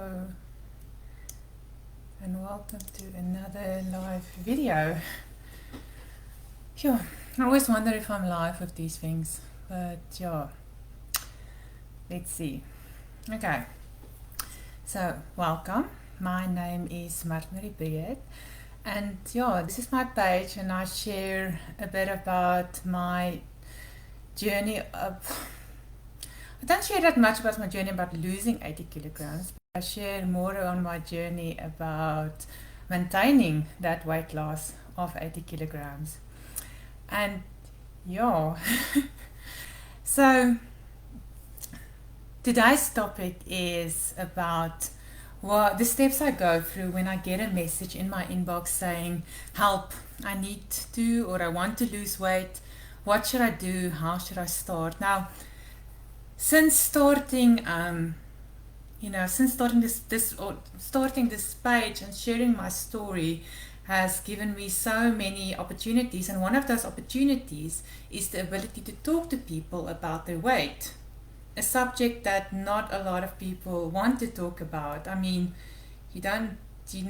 Hello and welcome to another live video. Yeah, I always wonder if I'm live with these things, but yeah, let's see. Okay, so welcome. My name is Mart-Mari, and yeah, this is my page, and I share a bit about my journey of. I don't share that much about my journey about losing 80 kilograms. I share more on my journey about maintaining that weight loss of 80 kilograms. And yeah, so today's topic is about the steps I go through when I get a message in my inbox saying, help, I need to or I want to lose weight. What should I do? How should I start? Now, since starting starting this page and sharing my story has given me so many opportunities, and one of those opportunities is the ability to talk to people about their weight, a subject that not a lot of people want to talk about. I mean, you don't you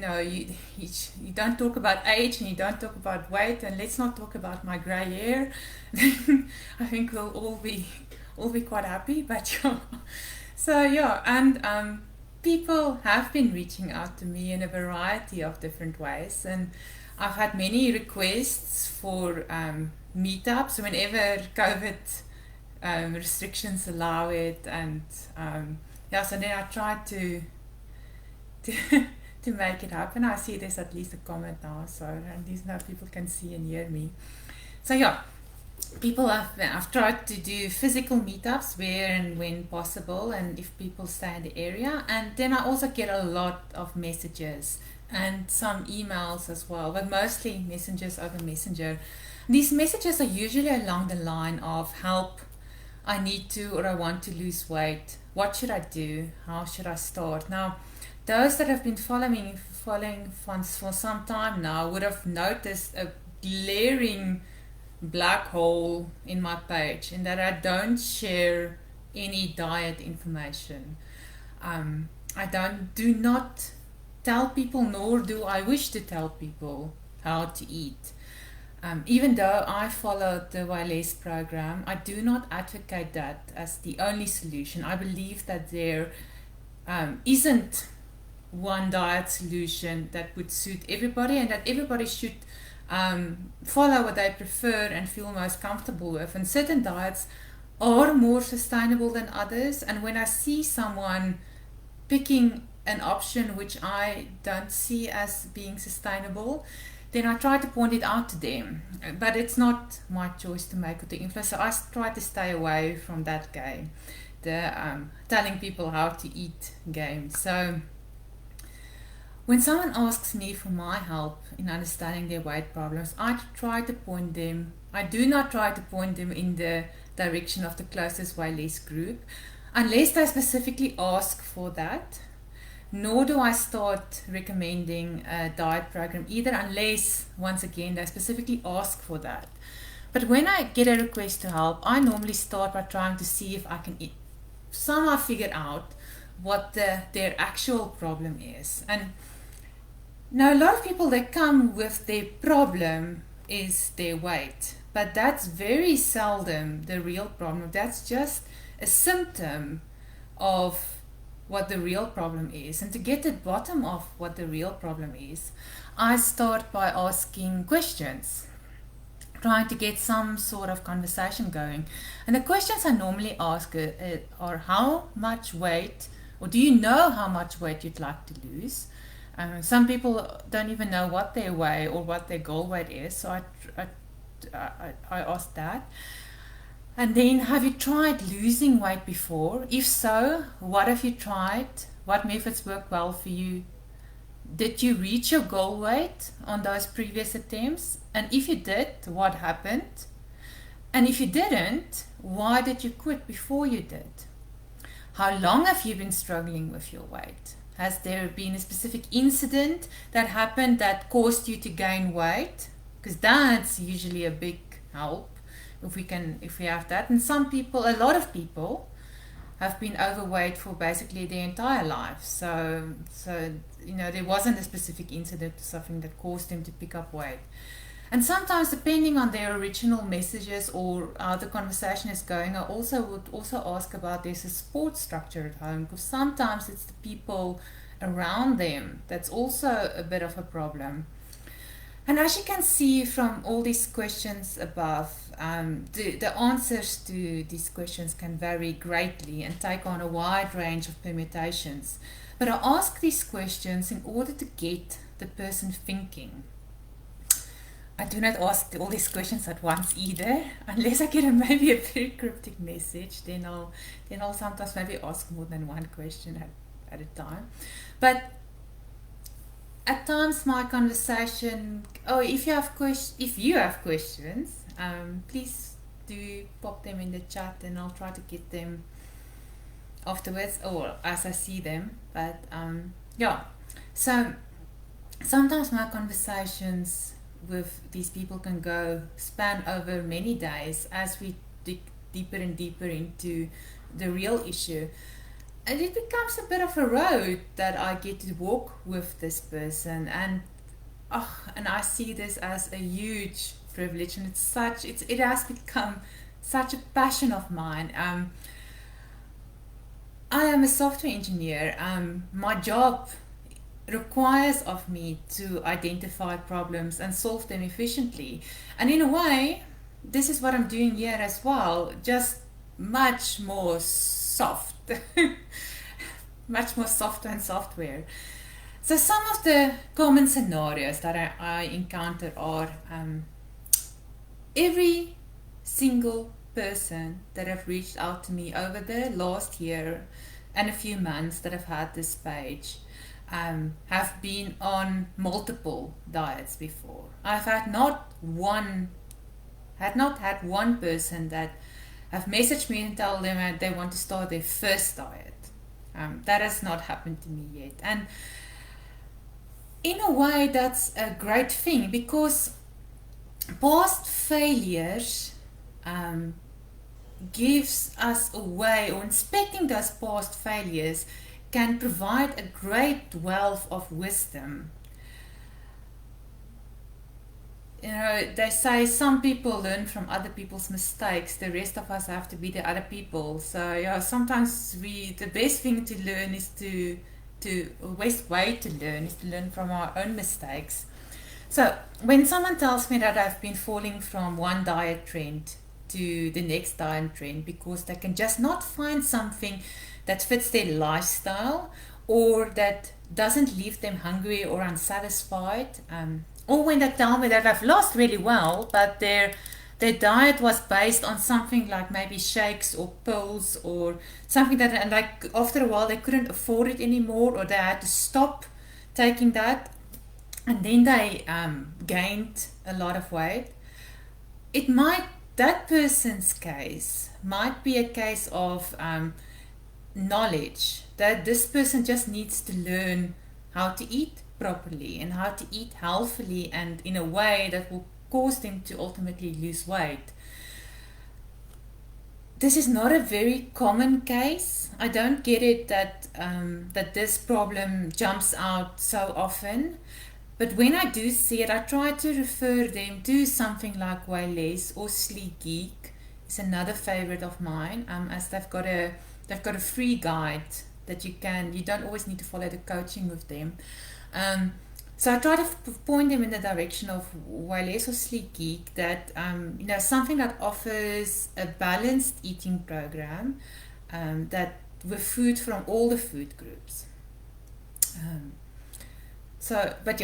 don't talk about age, and you don't talk about weight, and let's not talk about my gray hair. I think we'll all be quite happy. But yeah, so yeah, and people have been reaching out to me in a variety of different ways, and I've had many requests for meetups whenever COVID restrictions allow it, and yeah, so then I try to to make it happen. I see there's at least a comment now, so at least now people can see and hear me. So yeah, I've tried to do physical meetups where and when possible, and if people stay in the area. And then I also get a lot of messages and some emails as well, but mostly messages over Messenger. These messages are usually along the line of, help, I need to or I want to lose weight. What should I do? How should I start? Now, those that have been following for some time now would have noticed a glaring black hole in my page, in that I don't share any diet information. Do not tell people, nor do I wish to tell people how to eat. Even though I follow the YLS program, I do not advocate that as the only solution. I believe that there isn't one diet solution that would suit everybody, and that everybody should follow what they prefer and feel most comfortable with. And certain diets are more sustainable than others, and when I see someone picking an option which I don't see as being sustainable, then I try to point it out to them. But it's not my choice to make or to influence, so I try to stay away from that game, the telling people how to eat game. So when someone asks me for my help in understanding their weight problems, I do not try to point them in the direction of the closest YLS group, unless they specifically ask for that. Nor do I start recommending a diet program either, unless, once again, they specifically ask for that. But when I get a request to help, I normally start by trying to see if I can somehow figure out what their actual problem is. And now, a lot of people, they come with their problem is their weight, but that's very seldom the real problem. That's just a symptom of what the real problem is. And to get to the bottom of what the real problem is, I start by asking questions, trying to get some sort of conversation going. And the questions I normally ask are, how much weight, or do you know how much weight you'd like to lose? Some people don't even know what they weigh or what their goal weight is, so I asked that. And then, have you tried losing weight before? If so, what have you tried? What methods work well for you? Did you reach your goal weight on those previous attempts? And if you did, what happened? And if you didn't, why did you quit before you did? How long have you been struggling with your weight? Has there been a specific incident that happened that caused you to gain weight? Because that's usually a big help if we have that. And a lot of people have been overweight for basically their entire life. So there wasn't a specific incident or something that caused them to pick up weight. And sometimes, depending on their original messages or how the conversation is going, I would also ask about their support structure at home, because sometimes it's the people around them that's also a bit of a problem. And as you can see from all these questions above, the answers to these questions can vary greatly and take on a wide range of permutations. But I ask these questions in order to get the person thinking. I do not ask all these questions at once either, unless I get maybe a very cryptic message. Then I'll sometimes maybe ask more than one question at a time. But at times my conversation, if you have questions, please do pop them in the chat, and I'll try to get them afterwards or as I see them. But so sometimes my conversations with these people can span over many days as we dig deeper and deeper into the real issue. And it becomes a bit of a road that I get to walk with this person, and I see this as a huge privilege, and it has become such a passion of mine. I am a software engineer. My job requires of me to identify problems and solve them efficiently, and in a way, this is what I'm doing here as well, just much more soft. Much more software and software. So some of the common scenarios that I encounter are every single person that have reached out to me over the last year and a few months that have had this page have been on multiple diets before. I've had not had one person that have messaged me and tell them that they want to start their first diet. That has not happened to me yet. And in a way, that's a great thing, because past failures gives us a way, or inspecting those past failures can provide a great wealth of wisdom. They say some people learn from other people's mistakes. The rest of us have to be the other people. So sometimes the best thing to learn is the best way to learn is to learn from our own mistakes. So when someone tells me that I've been falling from one diet trend to the next diet trend because they can just not find something that fits their lifestyle, or that doesn't leave them hungry or unsatisfied, or when they tell me that I've lost really well, but their diet was based on something like maybe shakes or pills or something that, and like after a while they couldn't afford it anymore, or they had to stop taking that, and then they gained a lot of weight. That person's case might be a case of knowledge, that this person just needs to learn how to eat properly and how to eat healthily and in a way that will cause them to ultimately lose weight. This is not a very common case. I don't get it that this problem jumps out so often. But when I do see it, I try to refer them to something like Wayless or Sleek Geek. It's another favorite of mine, as they've got a free guide that you don't always need to follow the coaching with them. So I try to point them in the direction of Wayless or Sleek Geek, that something that offers a balanced eating program, that with food from all the food groups. But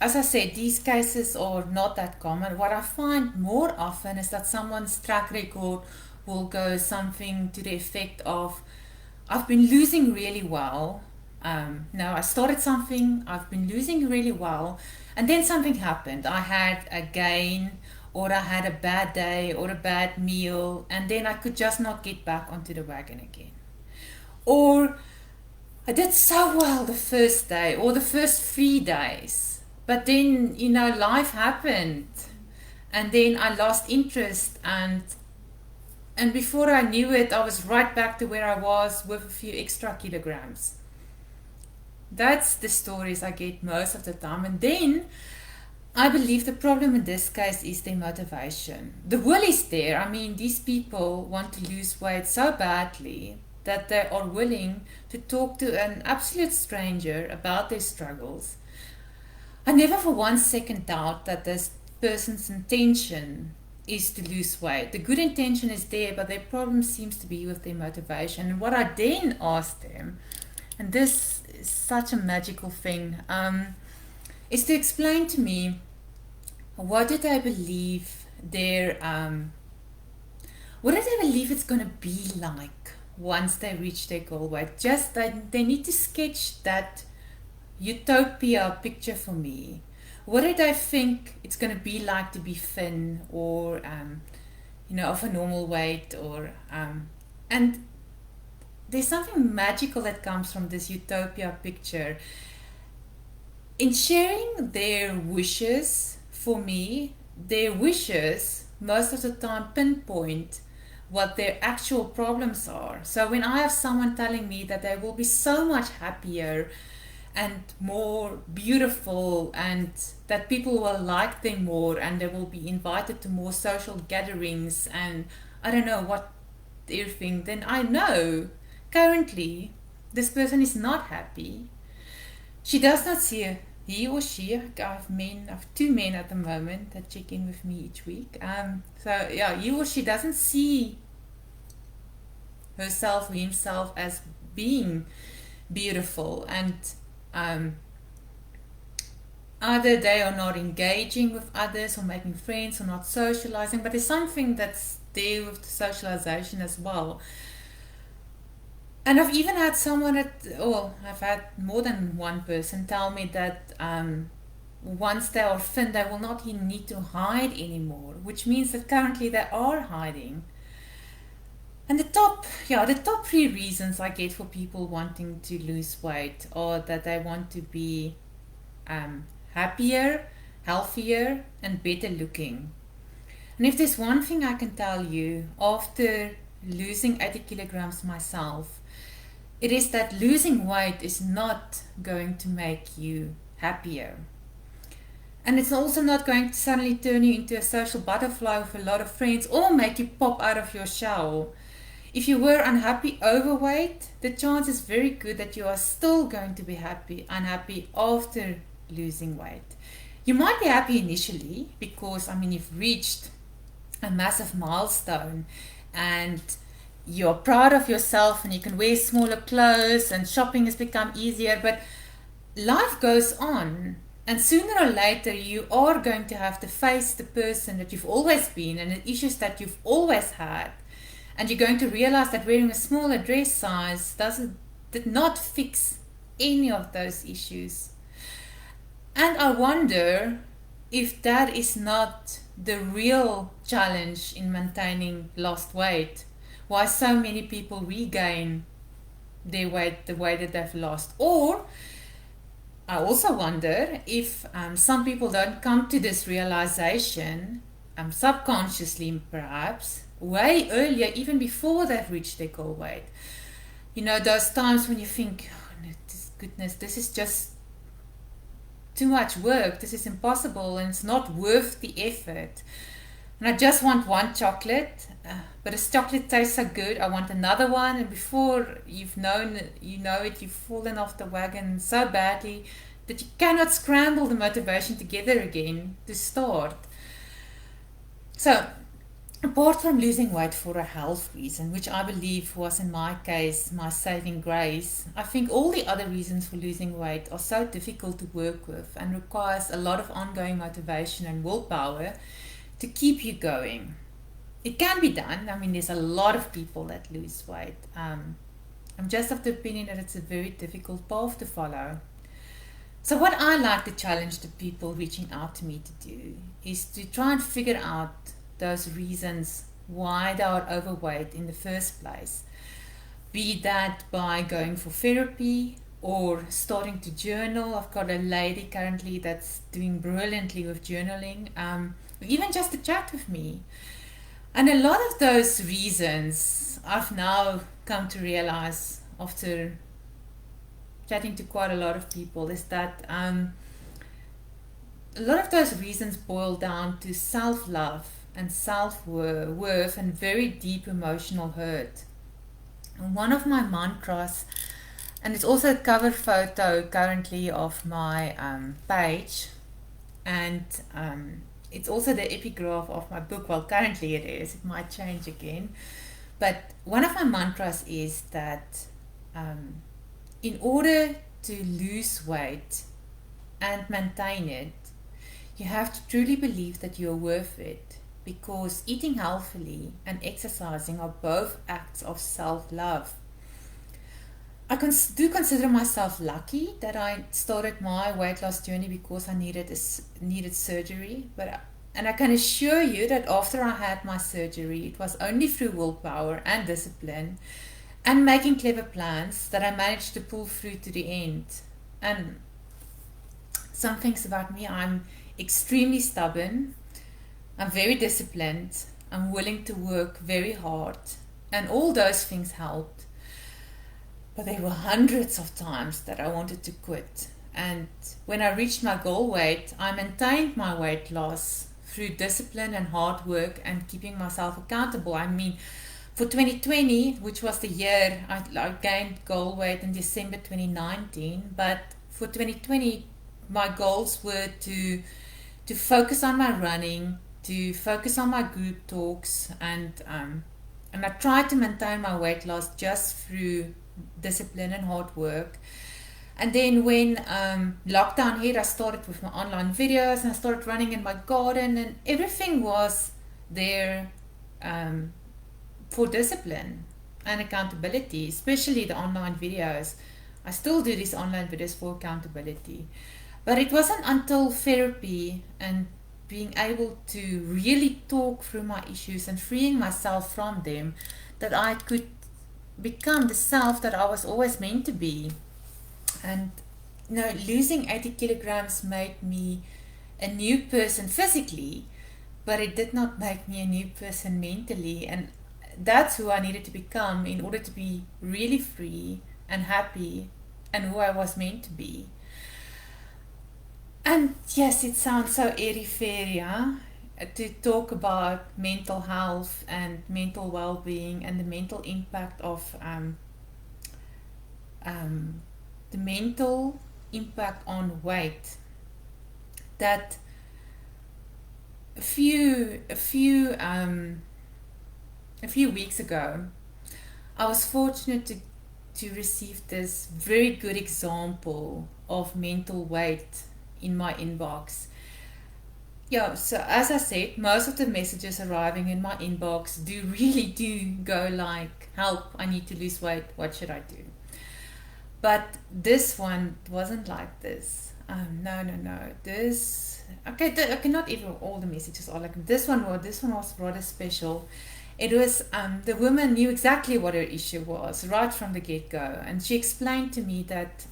as I said, these cases are not that common. What I find more often is that someone's track record will go something to the effect of, I've been losing really well. I started something, I've been losing really well, and then something happened. I had a gain, or I had a bad day or a bad meal, and then I could just not get back onto the wagon again. Or I did so well the first day or the first 3 days, but then, life happened, and then I lost interest, and And before I knew it, I was right back to where I was with a few extra kilograms. That's the stories I get most of the time. And then I believe the problem in this case is their motivation. The will is there. I mean, these people want to lose weight so badly that they are willing to talk to an absolute stranger about their struggles. I never for 1 second doubt that this person's intention is to lose weight. The good intention is there, but their problem seems to be with their motivation. And what I then ask them, and this is such a magical thing, is to explain to me, what do they believe what do they believe it's going to be like once they reach their goal weight? Just they need to sketch that utopia picture for me. What do they think it's going to be like to be thin, or of a normal weight, or and there's something magical that comes from this utopia picture. In sharing their wishes, for me, their wishes most of the time pinpoint what their actual problems are. So when I have someone telling me that they will be so much happier and more beautiful, and that people will like them more, and they will be invited to more social gatherings, and I don't know what everything, then I know currently this person is not happy. She does not see he or she. I have two men at the moment that check in with me each week. So yeah, he or she doesn't see herself or himself as being beautiful, and either they are not engaging with others or making friends or not socializing, but there's something that's there with the socialization as well. And I've even had I've had more than one person tell me that once they are thin, they will not need to hide anymore, which means that currently they are hiding. And the top 3 reasons I get for people wanting to lose weight are that they want to be happier, healthier, and better looking. And if there's one thing I can tell you after losing 80 kilograms myself, it is that losing weight is not going to make you happier. And it's also not going to suddenly turn you into a social butterfly with a lot of friends, or make you pop out of your shell. If you were unhappy overweight, the chance is very good that you are still going to be unhappy after losing weight. You might be happy initially because, you've reached a massive milestone and you're proud of yourself and you can wear smaller clothes and shopping has become easier, but life goes on, and sooner or later you are going to have to face the person that you've always been and the issues that you've always had. And you're going to realize that wearing a smaller dress size did not fix any of those issues. And I wonder if that is not the real challenge in maintaining lost weight. Why so many people regain their weight, the weight that they've lost. Or I also wonder if some people don't come to this realization, subconsciously perhaps, way earlier, even before they've reached their goal weight. Those times when you think, oh, goodness, this is just too much work, this is impossible, and it's not worth the effort. And I just want one chocolate, but this chocolate tastes so good, I want another one, and before you've you've fallen off the wagon so badly that you cannot scramble the motivation together again to start. So, apart from losing weight for a health reason, which I believe was in my case my saving grace, I think all the other reasons for losing weight are so difficult to work with and requires a lot of ongoing motivation and willpower to keep you going. It can be done. There's a lot of people that lose weight. I'm just of the opinion that it's a very difficult path to follow. So what I like to challenge the people reaching out to me to do is to try and figure out those reasons why they are overweight in the first place. Be that by going for therapy or starting to journal. I've got a lady currently that's doing brilliantly with journaling. Even just to chat with me. And a lot of those reasons I've now come to realize after chatting to quite a lot of people is that a lot of those reasons boil down to self love and self worth and very deep emotional hurt. And one of my mantras, and it's also a cover photo currently of my page, and it's also the epigraph of my book. Well, currently it is, it might change again. But one of my mantras is that in order to lose weight and maintain it, you have to truly believe that you're worth it, because eating healthily and exercising are both acts of self love. I do consider myself lucky that I started my weight loss journey because I needed surgery, and I can assure you that after I had my surgery, it was only through willpower and discipline and making clever plans that I managed to pull through to the end. And some things about me: I'm extremely stubborn, I'm very disciplined, I'm willing to work very hard, and all those things helped. But there were hundreds of times that I wanted to quit. And when I reached my goal weight, I maintained my weight loss through discipline and hard work and keeping myself accountable. I mean, for 2020, which was the year I gained goal weight in December 2019, but for 2020, my goals were to focus on my running, to focus on my group talks, and I tried to maintain my weight loss just through discipline and hard work. And then when lockdown hit, I started with my online videos and I started running in my garden, and everything was there for discipline and accountability, especially the online videos. I still do these online videos for accountability. But it wasn't until therapy and being able to really talk through my issues and freeing myself from them that I could become the self that I was always meant to be. And losing 80 kilograms made me a new person physically, but it did not make me a new person mentally. And that's who I needed to become in order to be really free and happy and who I was meant to be. And yes, it sounds so airy-fairy, huh? To talk about mental health and mental well-being and the mental impact of the mental impact on weight. That a few weeks ago, I was fortunate to receive this very good example of mental weight in my inbox. Yeah, so as I said, most of the messages arriving in my inbox really do go like, help, I need to lose weight, what should I do? But this one wasn't like this. No. This, okay, not even all the messages are like this one. This one was rather special. It was, the woman knew exactly what her issue was right from the get-go. And she explained to me that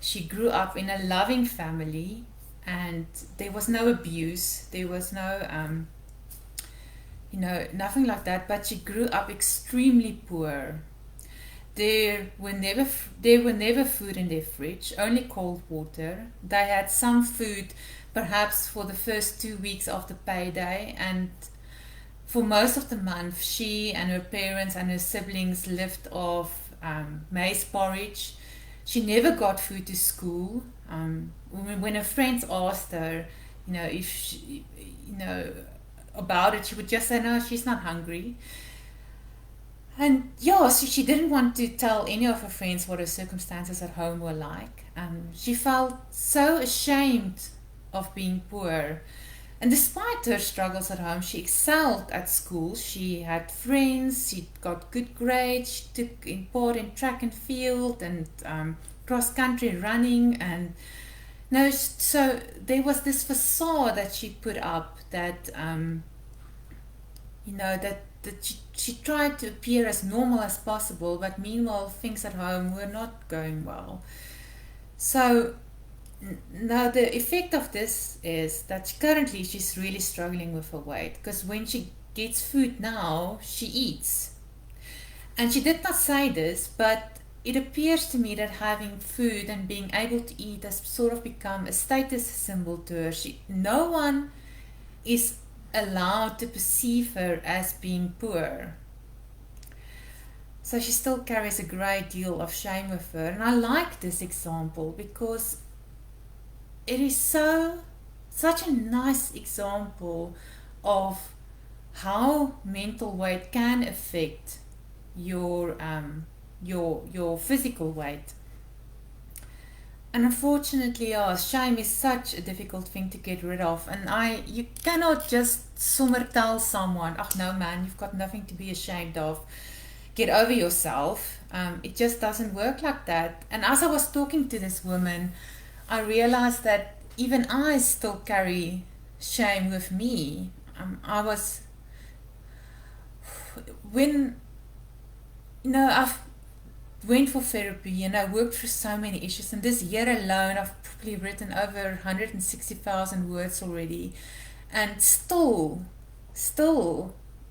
she grew up in a loving family and there was no abuse, there was no nothing like that, but she grew up extremely poor. There were never food in their fridge, only cold water. They had some food perhaps for the first 2 weeks of the payday, and for most of the month she and her parents and her siblings lived off maize porridge. She never got food to school. When her friends asked her, if she, about it, she would just say, no, she's not hungry. And yeah, so she didn't want to tell any of her friends what her circumstances at home were like. She felt so ashamed of being poor. And despite her struggles at home, she excelled at school. She had friends, she got good grades, she took part in track and field and cross-country running. And so there was this facade that she put up that, that she tried to appear as normal as possible, but meanwhile things at home were not going well. So now the effect of this is that currently she's really struggling with her weight, because when she gets food now, she eats. And she did not say this, but it appears to me that having food and being able to eat has sort of become a status symbol to her. No one is allowed to perceive her as being poor. So she still carries a great deal of shame with her. And I like this example because it is such a nice example of how mental weight can affect your physical weight. And unfortunately, shame is such a difficult thing to get rid of. And you cannot just sommer tell someone, "Oh no, man, you've got nothing to be ashamed of. Get over yourself." It just doesn't work like that. And as I was talking to this woman, I realized that even I still carry shame with me. When I've went for therapy and I worked through so many issues, and this year alone I've probably written over 160,000 words already, and still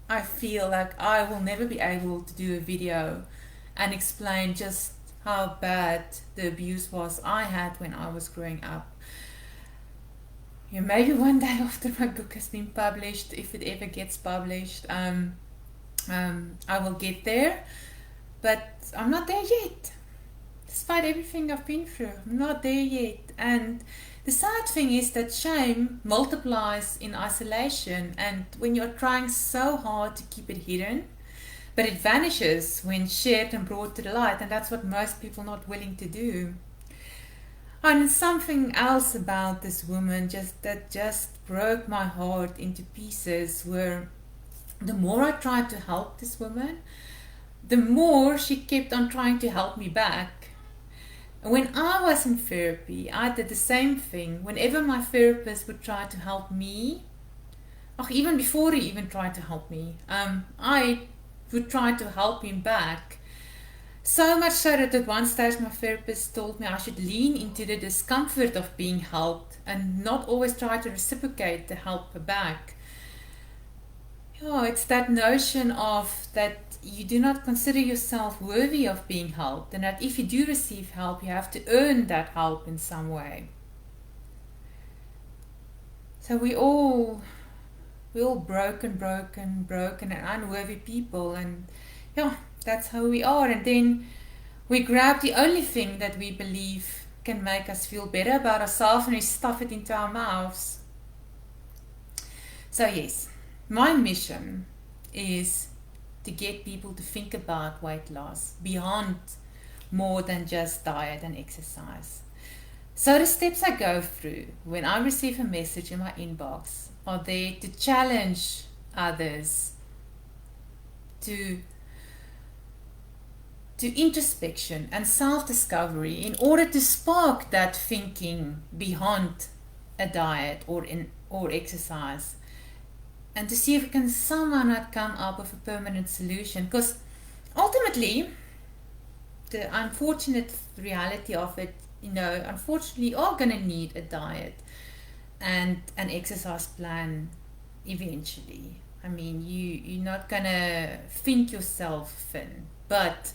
I feel like I will never be able to do a video and explain just how bad the abuse was I had when I was growing up. Maybe one day after my book has been published, if it ever gets published, I will get there. But I'm not there yet. Despite everything I've been through, I'm not there yet. And the sad thing is that shame multiplies in isolation, and when you're trying so hard to keep it hidden, but it vanishes when shared and brought to the light, and that's what most people are not willing to do. And something else about this woman that just broke my heart into pieces, where the more I tried to help this woman, the more she kept on trying to help me back. When I was in therapy, I did the same thing. Whenever my therapist would try to help me, or even before he even tried to help me, I would try to help him back. So much so that at one stage my therapist told me I should lean into the discomfort of being helped and not always try to reciprocate the help back. It's that notion of that you do not consider yourself worthy of being helped, and that if you do receive help, you have to earn that help in some way. So we all broken and unworthy people, and that's how we are. And then we grab the only thing that we believe can make us feel better about ourselves and we stuff it into our mouths. So yes, my mission is to get people to think about weight loss beyond more than just diet and exercise. So the steps I go through when I receive a message in my inbox are there to challenge others to introspection and self-discovery in order to spark that thinking beyond a diet or exercise, and to see if we can somehow not come up with a permanent solution. Because ultimately, the unfortunate reality of it, unfortunately, you are going to need a diet and an exercise plan eventually. I mean, you're not going to think yourself thin, but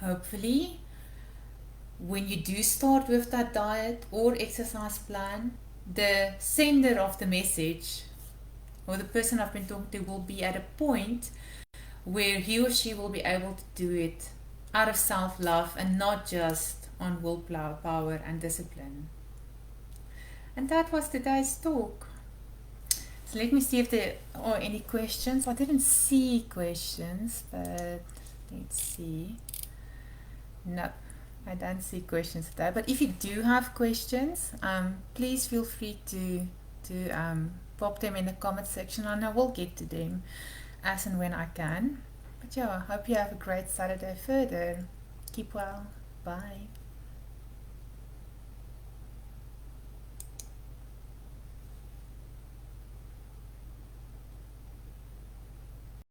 hopefully, when you do start with that diet or exercise plan, the sender of the message or the person I've been talking to will be at a point where he or she will be able to do it out of self-love and not just on willpower and discipline. And that was today's talk. So let me see if there are any questions. I didn't see questions, but let's see. No, I don't see questions today. But if you do have questions, please feel free to pop them in the comment section, and I will get to them as and when I can. But I hope you have a great Saturday further. Keep well. Bye.